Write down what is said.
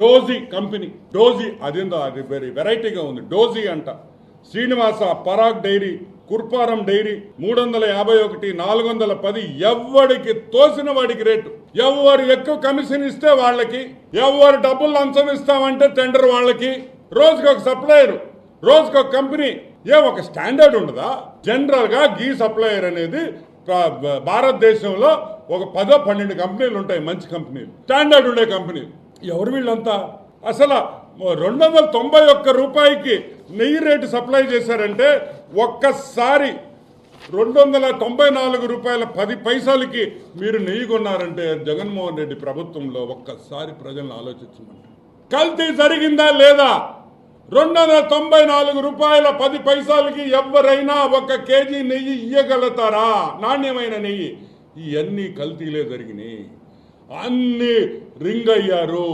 Doji company, doji అదేందో అది very వెరైటీగా ఉంది, డోజీ అంట. శ్రీనివాస, పరాగ్ డైరీ, కుర్పారం డైరీ 351, 410. ఎవడికి తోసిన వాడికి రేటు. ఎవరు ఎక్కువ కమిషన్ ఇస్తే వాళ్ళకి, ఎవరు డబ్బులు లంచం ఇస్తామంటే టెండర్ వాళ్ళకి. రోజుకి ఒక సప్లయర్, రోజుకి ఒక కంపెనీ. ఒక స్టాండర్డ్ ఉండదా? జనరల్ గా గీ సప్లయర్ అనేది భారతదేశంలో ఒక 10-12 కంపెనీలు ఉంటాయి, మంచి కంపెనీలు, స్టాండర్డ్ ఉండే కంపెనీలు. ఎవరు వీళ్ళంతా? అసలు 291 రూపాయికి నెయ్యి రేటు సప్లై చేశారంటే ఒక్కసారి 294 రూపాయల 10 పైసలకి మీరు నెయ్యి కొన్నారంటే జగన్మోహన్ రెడ్డి ప్రభుత్వంలో ఒక్కసారి ప్రజలను ఆలోచించమంటారు. కల్తీ జరిగిందా లేదా? 294 రూపాయల 10 పైసలకి ఎవరైనా 1 కేజీ నెయ్యి ఇయ్యగలుగుతారా? నాణ్యమైన నెయ్యి. ఇవన్నీ కల్తీలే జరిగినాయి, అన్ని రింగ్ అయ్యారు.